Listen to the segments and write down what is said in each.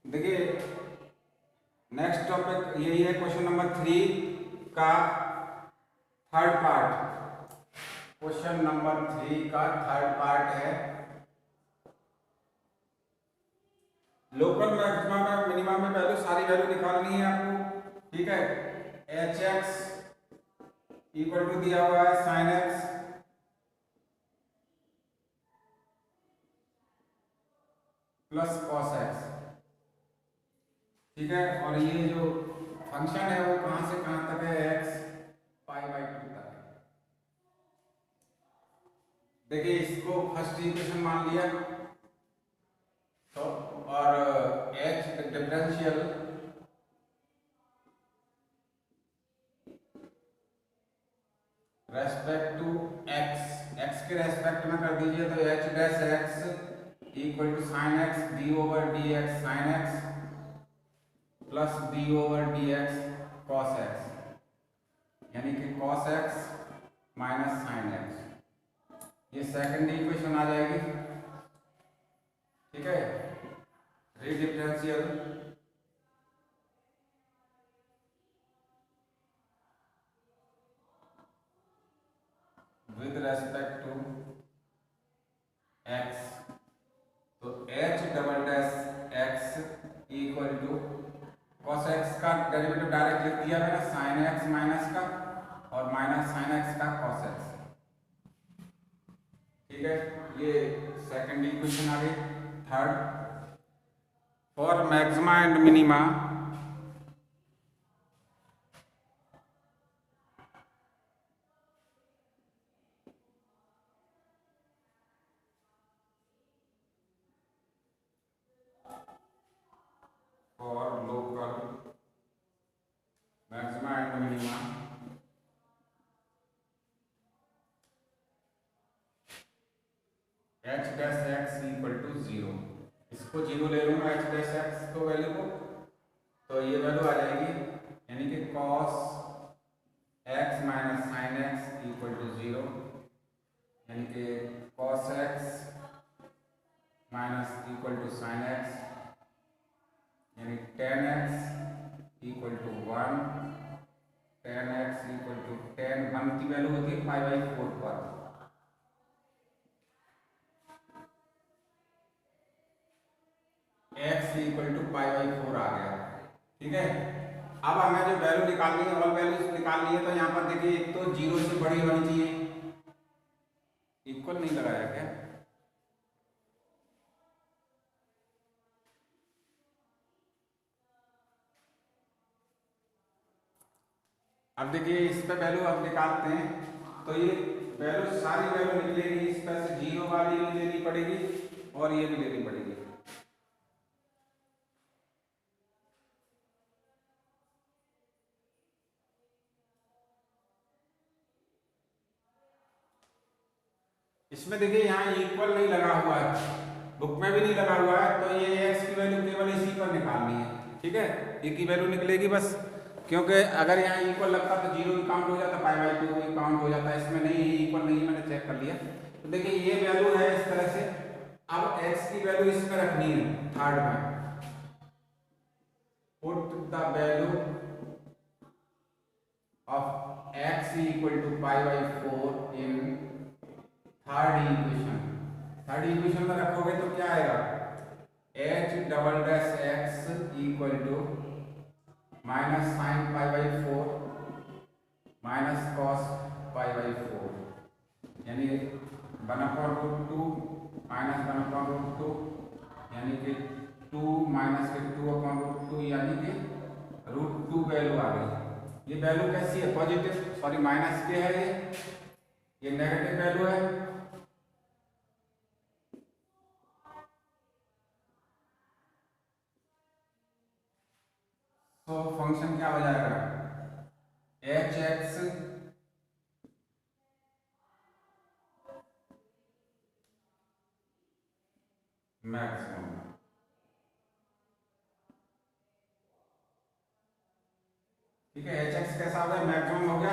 देखिए next topic यही है, क्वेश्चन नंबर 3 का थर्ड पार्ट। क्वेश्चन नंबर 3 का थर्ड पार्ट है, लोकल मैक्सिमम में मिनिमम में वैल्यू सारी वैल्यू निकालनी है आपको। ठीक है, एच एक्स इक्वल टू दिया हुआ है sign X plus cos x. ठीक है, और ये जो फंक्शन है वो कहां से कहां तक है, एक्स पाई बाई 2 तक है। देखिए इसको फर्स्ट इक्वेशन मान लिया तो, और H differential respect to X, X के रेस्पेक्ट में कर दीजिए तो H dash x equal to sine X D over D X sine X plus D over D X cos X, यानी कि cos x minus sine X. ये second equation आ जाएगी। ठीक है, differential with respect to x, तो H double dash x equal to cos X का derivative direct लिख दिया मैंने, साइन एक्स माइनस का और माइनस साइन एक्स का कॉस एक्स। ठीक है, ये सेकंड इक्वेशन आ गई। Third, for maxima and minima for local maxima and minima h dash x equal to 0। इसको 0 ले लूंगा एच डैश एक्स को वैल्यू को, तो ये वैल्यू आ जाएगी, यानी कि cos x minus sine x equal to 0, यानी कि cos x minus equal to sine x, यानी ten x equal to 1, tan x equal to 10, 1 की वैल्यू होती है 5/4 पर। एक्स इक्वल टू पाई/4 आ गया। ठीक है, अब हमें जो वैल्यू निकालनी है, ऑल वैल्यूज निकालनी है, तो यहाँ पर देखिए एक तो 0 से बड़ी होनी चाहिए, इक्वल नहीं लगाया क्या? अब देखिए इस पे वैल्यू अब निकालते हैं, तो ये वैल्यू सारी वैल्यू निकलेगी, इस पर से 0 वाली भी लेनी पड़ेगी और ये भी लेनी पड़ेगी। इसमें देखिए यहाँ इक्वल नहीं लगा हुआ है, बुक में भी नहीं लगा हुआ है, तो ये एक्स की वैल्यू केवल इसी पर निकालनी है। ठीक है, ए की वैल्यू निकलेगी बस, क्योंकि अगर यहाँ इक्वल लगता तो 0 भी काउंट हो जाता, पाई/2 भी काउंट हो जाता, इसमें नहीं है, इक्वल नहीं है, मैंने चेक कर लिया। तो देखिए ये वैल्यू है इस तरह से। अब एक्स की वैल्यू इसमें रखनी है थर्ड में, put the value of X equal to पाई/4 in third equation. Third equation में रखोगे तो क्या आएगा, H double dash x equal to minus sine पाई/4 माइनस कॉस पाई/4, यानी 1/√2 माइनस 1/√2, यानी कि 2 माइनस के 2/√2, यानी कि √2 वैल्यू आ गई। ये वैल्यू कैसी है, पॉजिटिव, सॉरी माइनस के है, ये नेगेटिव वैल्यू है। तो फंक्शन क्या हो जाएगा, एच एक्स मैक्सिमम। ठीक है, एच एक्स कैसा हो गया, मैक्सिमम हो गया।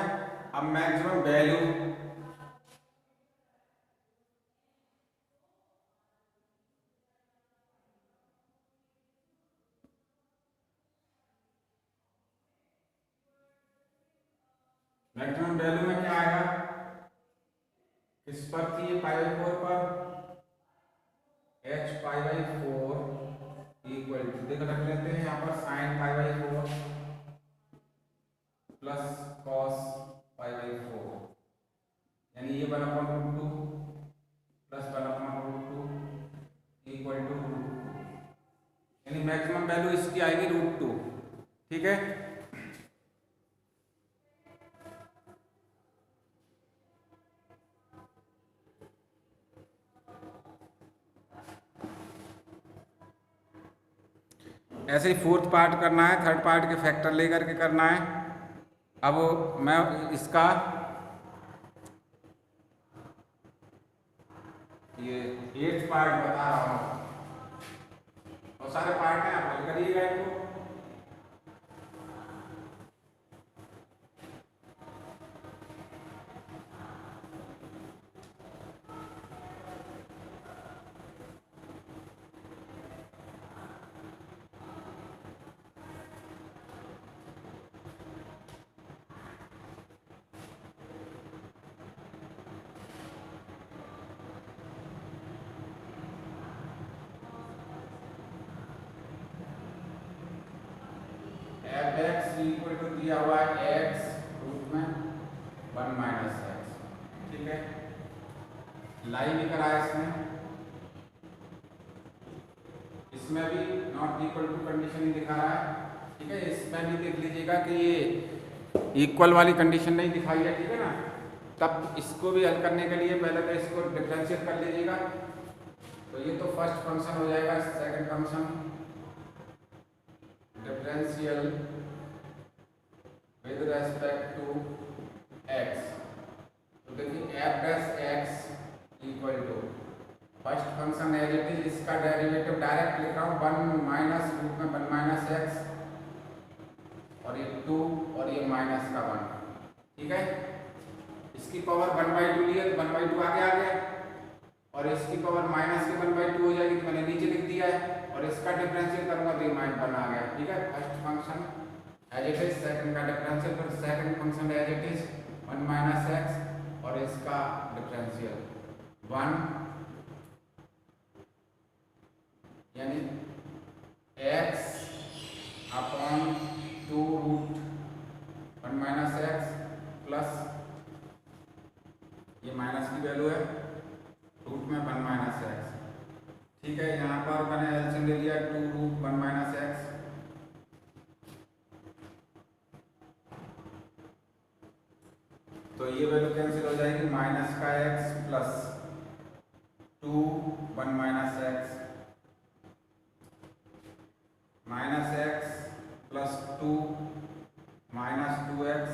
अब मैक्सिमम वैल्यू मैक्सिमम वैल्यू में क्या आएगा, किस पर थी ये, पाई बाई 4 पर, h pi by 4 equal to, देखो रख लेते हैं यहाँ पर sine pi by 4 plus cos pi by 4, यानी ये 1/√2 प्लस 1/√2 इक्वल टू √2, यानी मैक्सिमम वैल्यू इसकी आएगी √2। ठीक है, ऐसे ही फोर्थ पार्ट करना है, थर्ड पार्ट के फैक्टर लेकर के करना है। अब मैं इसका ये 8th पार्ट बता रहा हूँ, और सारे पार्ट हैं, आप हल करिएगा इनको। एफ एक्स इक्वल टू दिया हुआ है एक्स रूट में 1 माइनस एक्स। ठीक है, लाइन भी कराया इसमें भी नॉट इक्वल टू कंडीशन ही दिखा रहा है। ठीक है, इसमें भी देख लीजिएगा कि ये इक्वल वाली कंडीशन नहीं दिखाई है। ठीक है ना, तब इसको भी हल करने के लिए पहले तो इसको डिफरेंशिएट कर लीजिएगा। तो ये तो फर्स्ट फंक्शन हो जाएगा, second function differential with respect to x. तो देखिए f dash x equal to first function as it is, इसका डेरिवेटिव डायरेक्ट लिख रहा हूँ 1 माइनस रूट में 1 माइनस एक्स, और ये 2 और ये माइनस का 1। ठीक है, इसकी पावर 1/2 ली है तो 1/2 आगे आ गया, और इसकी पावर माइनस के 1/2 हो जाएगी तो मैंने नीचे लिख दिया है, और इसका डिफरेंशियल करूंगा तो ये -1 आ गया। ठीक है, first function as it is, second का डिफरेंशियल, फिर second function as it is 1 minus x, और इसका डिफरेंशियल 1, यानी x upon 2 root 1 minus x plus ये माइनस की वैल्यू है रूट में 1 माइनस एक्स। ठीक है, यहाँ पर मैंने एलसीएम ले लिया 2 रूट 1 माइनस एक्स, तो ये वैल्यू कैंसिल हो जाएगी, माइनस का x plus 2 1 minus x, minus x plus 2 minus 2x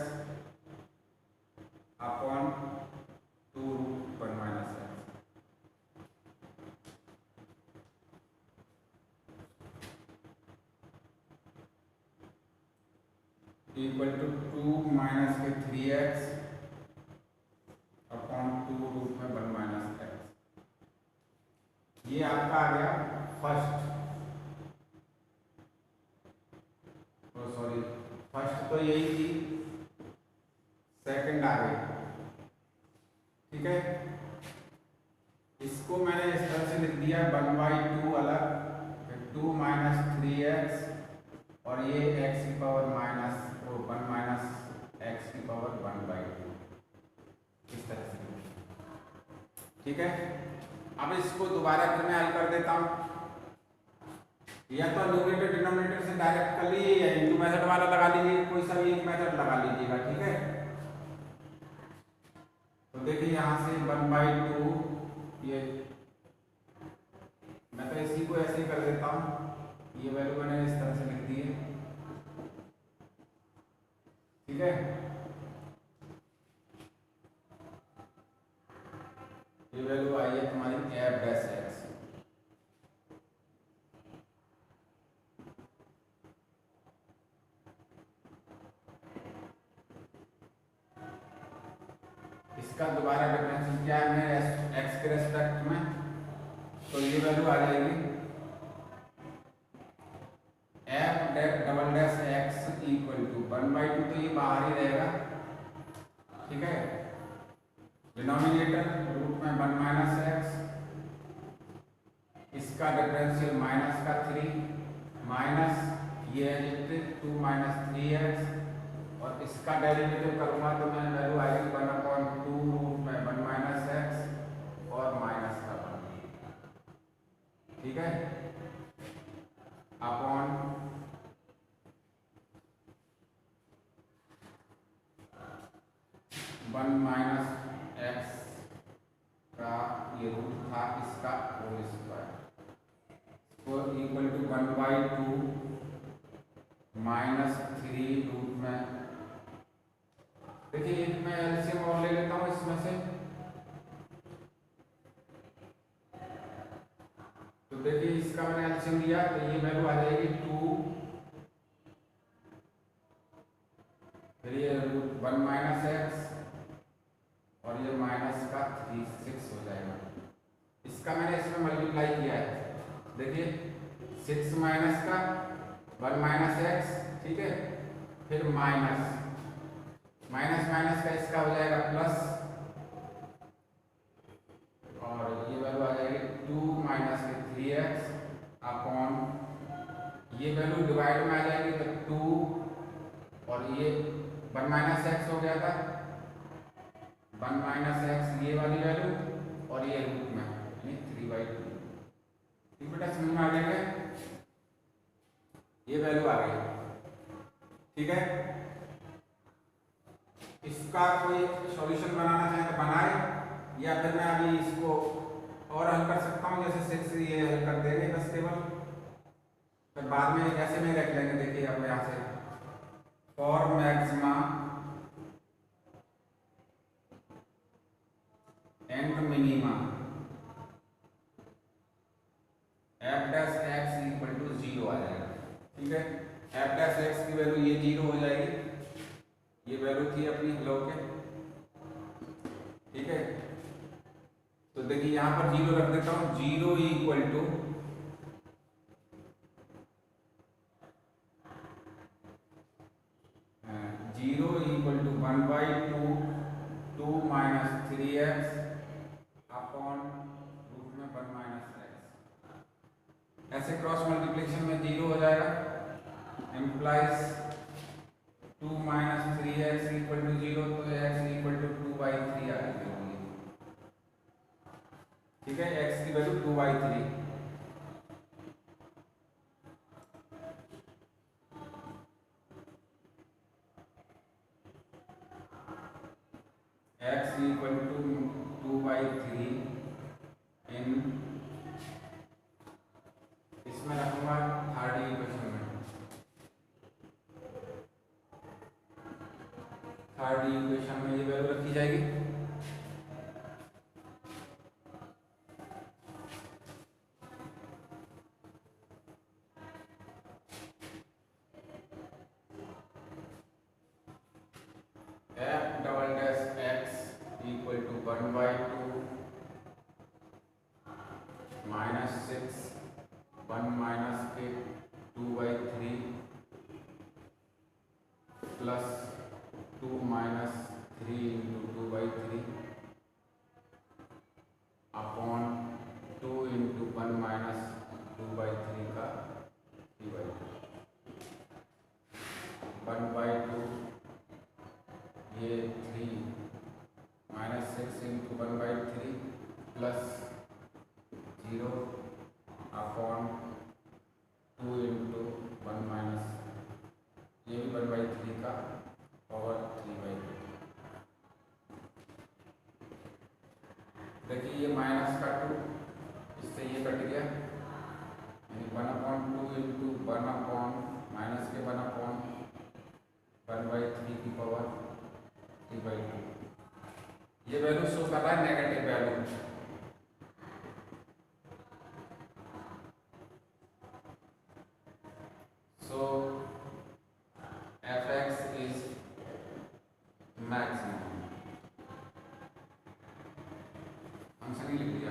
upon 2 root 1 minus x. Equal to 2 minus के 3x अपॉन 2 रूट में 1 माइनस एक्स। ये आपका आ गया फर्स्ट, सॉरी फर्स्ट तो यही थी, सेकंड आ गई। ठीक है, इसको मैंने इस तरह से लिख दिया 1/2 अलग, फिर 2 माइनस 3x, और ये x की पावर माइनस 1 माइनस x की पावर 1/2, इस तरह से। ठीक है, अब इसको दोबारा फिर मैं हल कर देता हूँ, या तो न्यूमरेटर डिनोमिनेटर से डायरेक्ट कर लीजिए, या इनटू मेथड वाला लगा लीजिए, कोई सा भी एक मेथड लगा लीजिएगा। ठीक है, तो देखिए यहाँ से 1/2, ये मैं तो इसी को ऐसे ही कर देता हूँ, ये वैल्यू मैंने इस तरह से लिख दी है। ठीक है, ये वैल्यू आई है तुम्हारी एफ डैश एक्स। इसका दोबारा डिफरेंशियल क्या है मेरे एक्स के रेस्पेक्ट में, तो ये वैल्यू आ जाएगी f double dash x equal to 1/2, तो ये बाहर ही रहेगा, ठीक है। डिनोमिनेटर रूट में 1 माइनस एक्स, इसका डिफरेंशियल माइनस का 3 माइनस ये है 2 माइनस 3x, और इसका डेरिवेटिव करूँगा तो मैं वैल्यू आएगी 1/2 रूट में 1 माइनस एक्स और माइनस का 1, ठीक है, अपॉन 1 माइनस एक्स का ये रूट था इसका होल स्क्वायर, तो इक्वल टू 1/2 माइनस 3 रूट में, देखिए एक मैं एलसीएम और ले लेता हूँ इसमें से, तो देखिए इसका मैंने एलसीएम लिया तो ये वैल्यू आ जाएगी 2, फिर ये 1 माइनस एक्स और ये माइनस का 3 6 हो जाएगा। इसका मैंने इसमें मल्टीप्लाई किया है, देखिए 6 माइनस का 1 माइनस एक्स, ठीक है, फिर माइनस माइनस का इसका हो जाएगा प्लस, और ये वैल्यू आ जाएगी 2 माइनस के 3x अपॉन, ये वैल्यू डिवाइड में आ जाएगी तो 2, और ये 1 माइनस एक्स हो गया था, 1 माइनस एक्स ये वाली वैल्यू, और ये रूट में यानी 3/2, ठीक बेटा, समझ में आ गया क्या? ये वैल्यू आ गई, ठीक है। इसका कोई सॉल्यूशन बनाना चाहे तो बनाए, या फिर मैं अभी इसको और हल कर सकता हूँ, जैसे 6 ये हल कर देंगे बस केवल, फिर बाद में ऐसे में रख लेंगे। देखिए अब यहाँ से for maxima and minima f dash x equal to 0 आ जाएगा, ठीक है। एफ डैश एक्स की वैल्यू ये 0 हो जाएगी, ये वैल्यू थी अपनी लो के, ठीक है। तो देखिए यहां पर 0 रख देता हूं, 0 equal to 1/2 2 minus 3x upon root में 1 माइनस एक्स, ऐसे क्रॉस मल्टीप्लिकेशन में 0 हो जाएगा, implies 2 minus 3x equal to 0, तो x इक्वल टू 2/3 आ जाएगी, ठीक है, x की value 2/3, x equal to 2/3 in, इसमें रखूंगा थर्ड इक्वेशन में, थर्ड इक्वेशन में ये वैल्यू रखी जाएगी, f double dash x equal to 1/2 minus 6 1 minus के 2/3 plus 2 minus 3 into 2/3 upon 2 into 1 minus 2/3 का 3/2, 1/2 ये 3 minus 6 into 1/3 plus 0 upon 2 into 1 minus, ये भी 1/3 का पावर 3/2। देखिए ये माइनस का 2, इससे ये कट गया, 1/2 इंटू 1 अपॉन माइनस के 1 अपॉन 1/3 की पावर 3/2, ये वैल्यू शो कर रहा है negative value, so fx is maximum, function ही लिख दिया,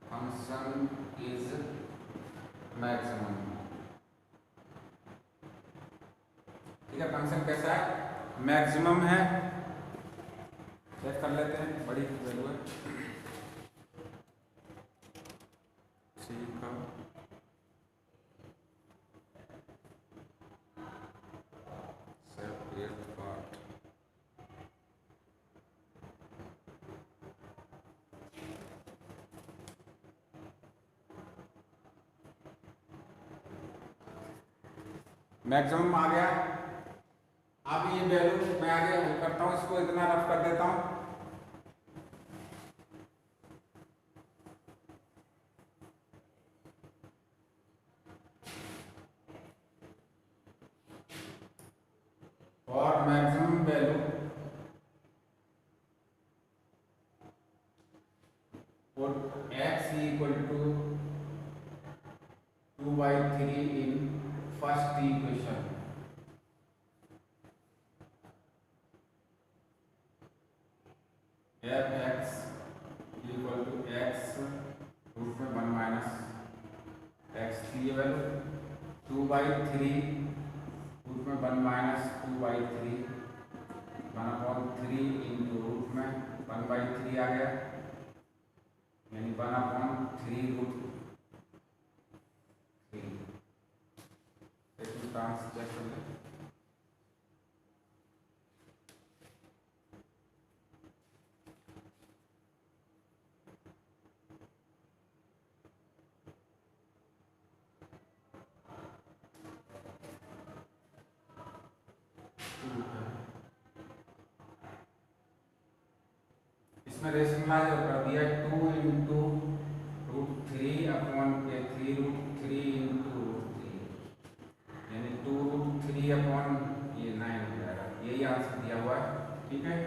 फंक्शन इज मैक्सिमम, ठीक है। फंक्शन कैसा है, मैक्सिमम है, चेक कर लेते हैं, बड़ी वैल्यू है सी का सेपरेट पार्ट। मैक्सिमम आ गया। अब ये वैल्यू मैं आगे करता हूँ, इसको इतना रफ कर देता हूँ। और मैक्सिमम वैल्यू और x equal to 2/3 in first equation. F x equal to x root में 1 माइनस एक्स की वैल्यू 2/3 रूट में 1 माइनस 2/3 1/3 इंटू रूट में 1/3 आ गया, यानी 1/3 रूट 3। ट्रांस चेक कर लें। इसमें रेशनलाइज कर दिया 2 into root 3 upon 3 root 3 into root 3, यानी 2 रूट 3 अपॉन ये 9 हो जाएगा। यही आंसर दिया हुआ है, ठीक है।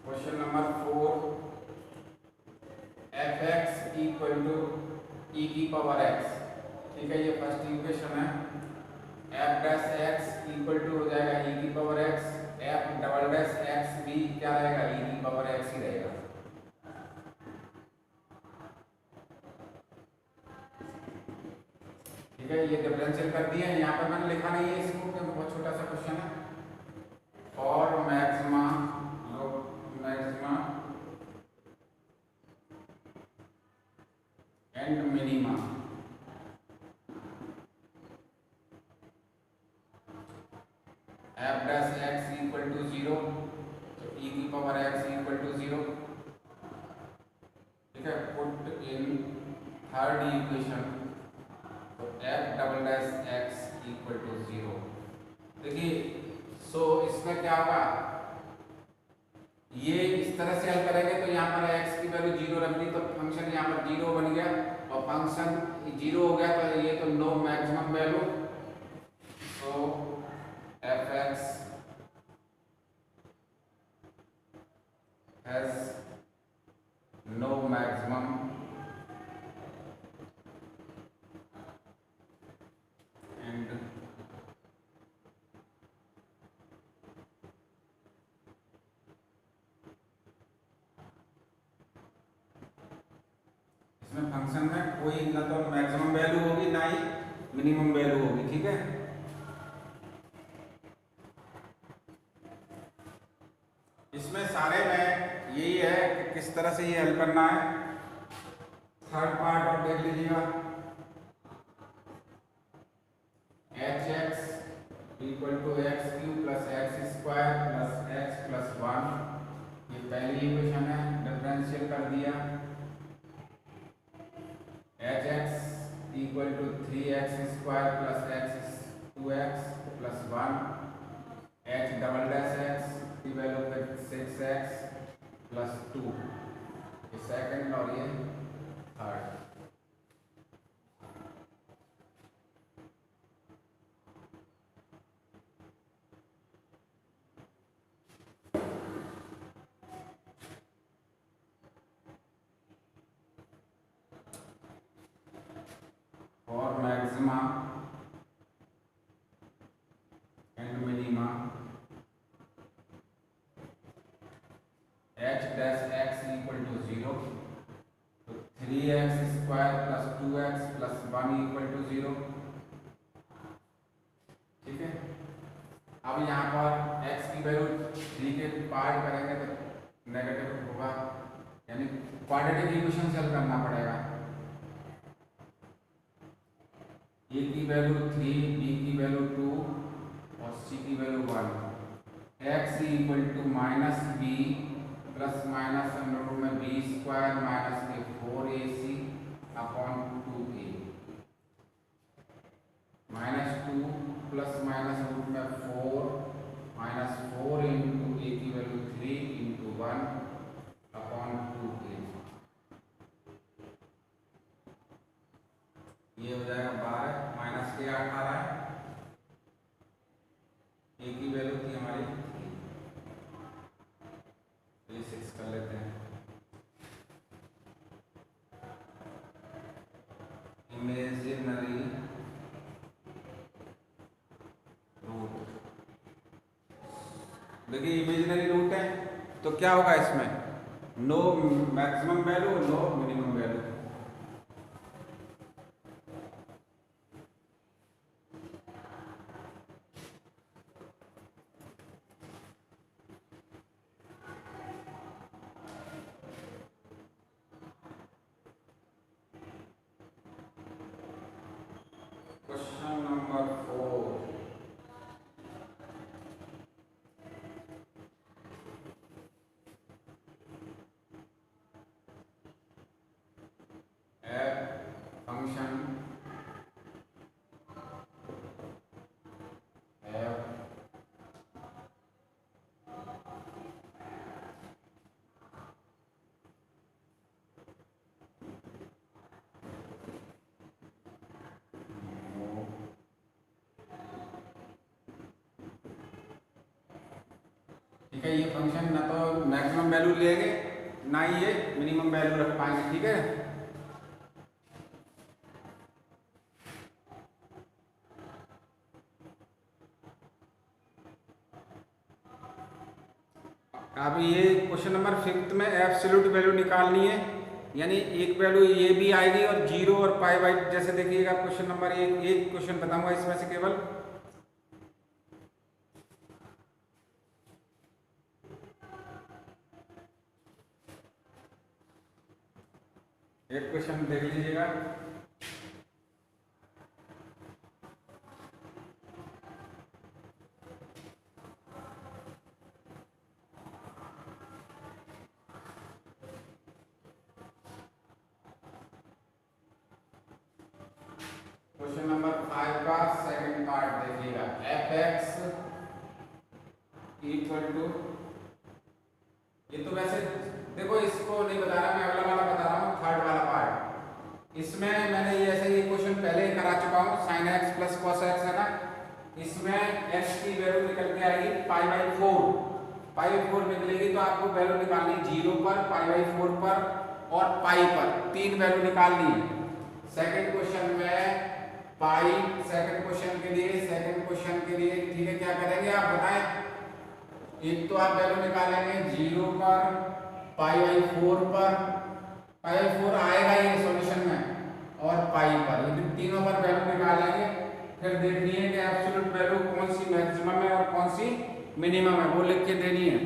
Question number 4, F x equal to E की पावर एक्स, ठीक है, ये फर्स्ट इक्वेशन है। F dash x equal to हो जाएगा ई की power X, F double dash X भी क्या रहेगा, ई की पावर एक्स ही रहेगा। ठीक है, ये डिफरेंशियल कर दिया है। यहाँ पर मैंने लिखा नहीं है इसको क्योंकि बहुत छोटा सा क्वेश्चन है। और maxima and minima f dash x equal to 0, तो ई की पावर एक्स इक्वल टू 0, ठीक है। पुट इन थर्ड इक्वेशन, तो f double dash x equal to 0। देखिए, सो इसमें क्या होगा, ये इस तरह से हल करेंगे तो यहाँ पर x की वैल्यू 0 रख दी तो फंक्शन यहाँ पर 0 बन गया, और फंक्शन 0 हो गया तो ये तो नो मैक्सिमम वैल्यू, तो f x has no maximum and function में कोई ना तो मैक्सिमम वैल्यू होगी ना ही मिनिमम वैल्यू होगी, ठीक है। इसमें सारे में यही है कि किस तरह से ये हल करना है। थर्ड पार्ट और देख लीजिएगा, h x equal to x cube plus x square plus x plus 1, ये पहली इक्वेशन है, डिफरेंशियल कर दिया। H x equal to 3x square plus x 2x plus 1, h double dash x की वैल्यू पे 6x प्लस 2, ये second और ये third. for maxima and minima h dash x equal to 0, तो 3x square plus 2x plus 1 equal to 0। ठीक है, अब यहाँ पर x की वैल्यू 3 के पार्ट करेंगे तो नेगेटिव होगा, यानी क्वाड्रेटिक इक्वेशन से हल करना पड़ेगा। a की वैल्यू 3, b की वैल्यू 2 और c की value 1। x equal to minus b plus minus under root में बी स्क्वायर माइनस के 4ac upon 2a, minus 2 plus minus root में 4 माइनस 4 इंटू a की वैल्यू 3 इंटू 1 अपॉन 2a, ये हो जाएगा 12 माइनस के 8 आ रहा है, a की वैल्यू थी हमारी 3, ये 6 कर लेते हैं। इमेजिनरी रूट, देखिए इमेजिनरी रूट है तो क्या होगा इसमें, no maximum value no minimum value. Question number 4, function ठीक है, ये फंक्शन ना तो मैक्सिमम वैल्यू लेंगे ना ही ये मिनिमम वैल्यू रख पाएंगे। ठीक है, अब ये क्वेश्चन नंबर 5 में एब्सोल्यूट वैल्यू निकालनी है, यानी एक वैल्यू ये भी आएगी और 0 और पाई बाई, जैसे देखिएगा क्वेश्चन नंबर 1, एक क्वेश्चन बताऊंगा इसमें से केवल। एक क्वेश्चन देख लीजिएगा, क्वेश्चन नंबर 5 का सेकंड पार्ट देखिएगा, एफ एक्स इक्वल टू, ये तो वैसे देखो इसको नहीं बता रहा मैं, अगला वाला बता रहा हूँ, थर्ड वाला पार्ट। इसमें मैंने ये ऐसे ही क्वेश्चन पहले ही करा चुका हूँ, sign X plus cos x है ना, इसमें x की वैल्यू निकल के आएगी पाई बाई 4, पाई बाई 4 निकलेगी तो आपको वैल्यू निकालनी 0 पर, पाई बाई 4 पर और पाई पर, 3 वैल्यू निकालनी है। सेकंड क्वेश्चन में पाई, सेकंड क्वेश्चन के लिए ठीक है, क्या करेंगे आप बताएं, एक तो आप वैल्यू निकालेंगे 0 पर, पाई बाई 4 पर, पाई बाई 4 आएगा ये सॉल्यूशन में, और पाई पर, लेकिन तीनों पर वैल्यू निकालेंगे, फिर देखनी है कि एब्सोल्यूट वैल्यू कौन सी मैक्सिमम है और कौन सी मिनिमम है, वो लिख के देनी है।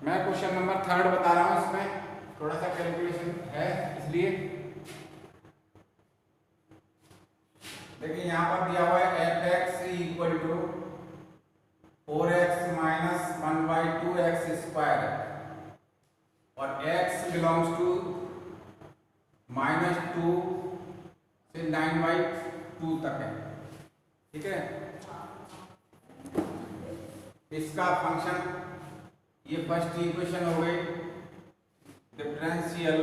मैं क्वेश्चन नंबर 3 बता रहा हूँ, इसमें थोड़ा सा कैलकुलेशन है इसलिए। देखिए यहाँ पर दिया हुआ है f x equal to 4x minus 1/2x square और x बिलोंग्स टू -2 से 9/2 तक है। ठीक है, इसका फंक्शन, ये फर्स्ट इक्वेशन हो गई, differential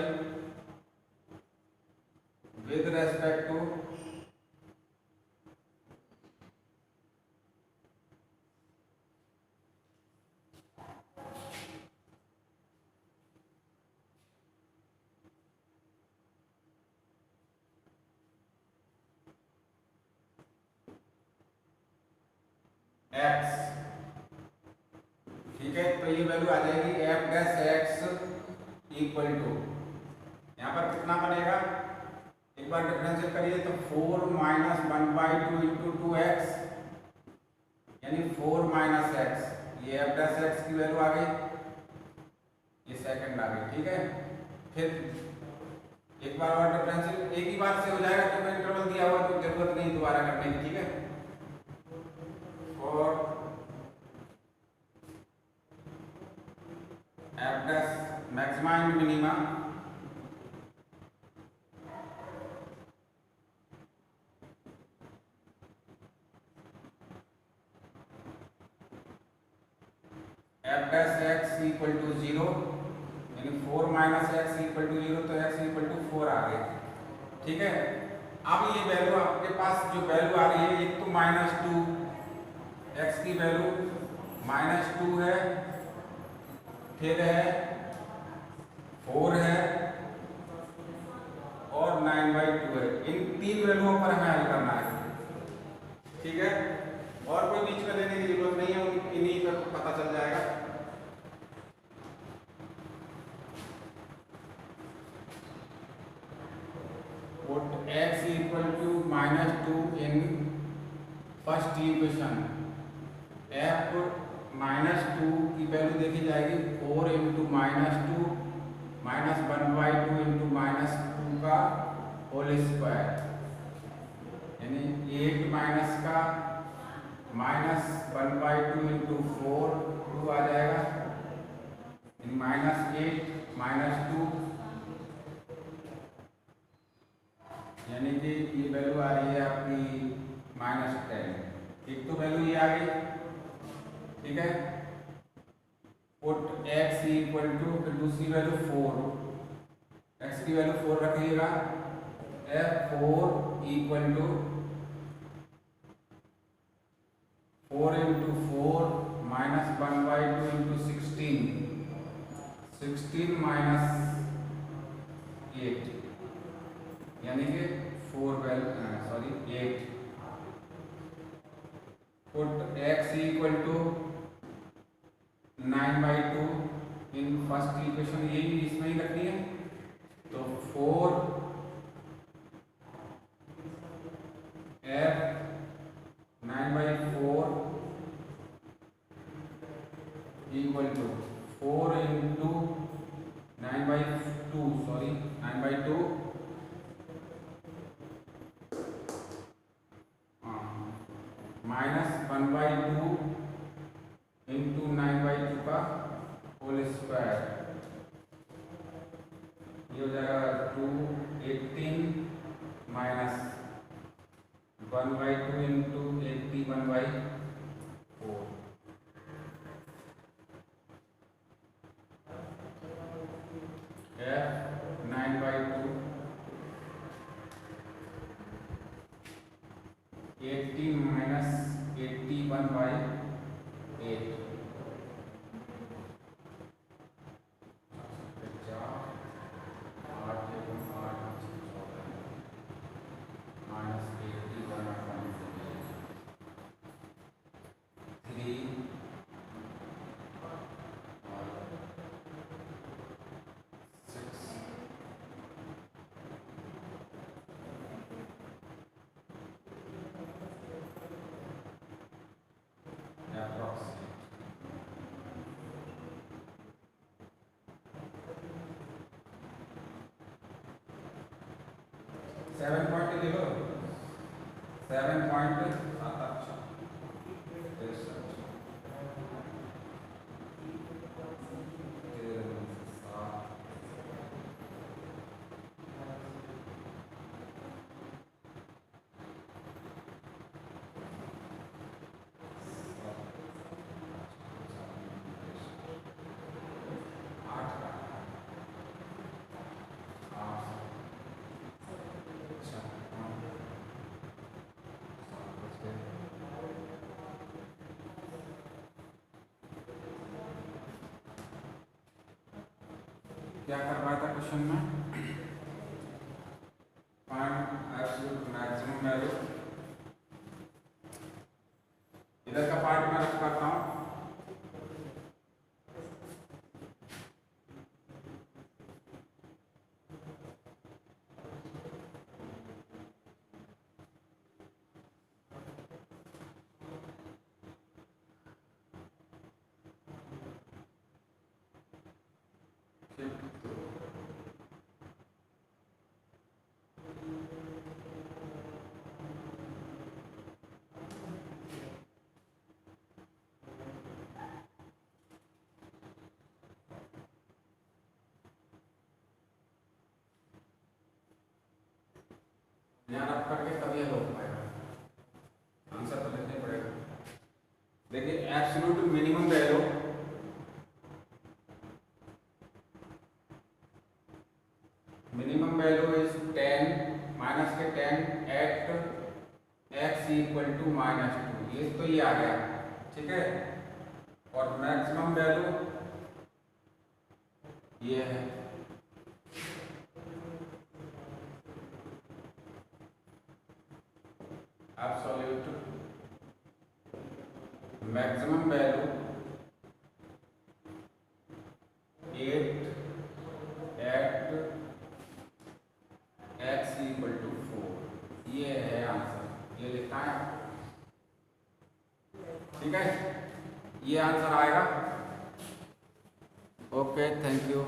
with respect to x, ठीक है। तो ये वैल्यू आ जाएगी f dash x equal to, यहाँ पर कितना बनेगा, एक बार डिफरेंशिएट करिए तो 4 माइनस 1/2 इंटू 2x यानी 4 माइनस एक्स, ये एफ डैश एक्स की वैल्यू आ गई, ये सेकंड आ गई, ठीक है। फिर एक बार और डिफरेंशिएट एक ही बार से हो जाएगा क्योंकि इंटरवल दिया हुआ तो जरूरत नहीं दोबारा करने की, ठीक है। और f dash maxima and minima f dash x equal to 0 यानी 4 माइनस एक्स इक्वल टू 0, तो एक्स इक्वल टू 4 आ गए, ठीक है। अब ये वैल्यू आपके पास जो वैल्यू आ रही है, एक तो -2 एक्स की वैल्यू -2 है, फिर है 4 है और 9/2 है। इन तीन वैल्यूओं पर हमें हल करना है, ठीक है। और कोई बीच में लेने की जरूरत नहीं है, इन्हीं पर पता चल जाएगा। Put x equal to -2 in first equation, f -2 की वैल्यू देखी जाएगी 4 इंटू -2 -1/2 इंटू -2 का होल स्क्वायर, यानी 8 माइनस का -1/2 इंटू 4 2 आ जाएगा, -8 -2 यानी कि ये वैल्यू आ रही है आपकी -10। एक तो वैल्यू ये आ गई, ठीक है। पुट x इक्वल टू, फिर दूसरी वैल्यू 4, x की वैल्यू 4 रखिएगा, f4 equal to 4 into 4 -1/2 into 16 minus 8 यानी कि 8। Put x equal to 9/2 in first equation, ये भी इसमें ही रखनी है, तो 4 f 9/4 equal to 4 into 9/2 -1/2 into 9/2 का होल स्क्वायर, ये हो जाएगा 218 minus 1/2 into 81/4, f 9/2 80 minus 81/8, seven point ले लो, 7.7। क्या करवाया था क्वेश्चन में, फाइंड एब्सोल्यूट मैक्सिमम वैल्यू इधर का पार्ट मैं रख करता हूँ। ध्यान रख करके तभी हो पाएगा, आंसर तो लिखना ही पड़ेगा। देखिए absolute minimum value is 10 minus के 10 एट x इक्वल टू -2, ये तो ये आ गया, ठीक है। और मैक्सिमम वैल्यू ये है, absolute maximum value 8 at x equal to 4, ये है आंसर, ये लिखना है, ठीक है, ये आंसर आएगा। Okay, thank you.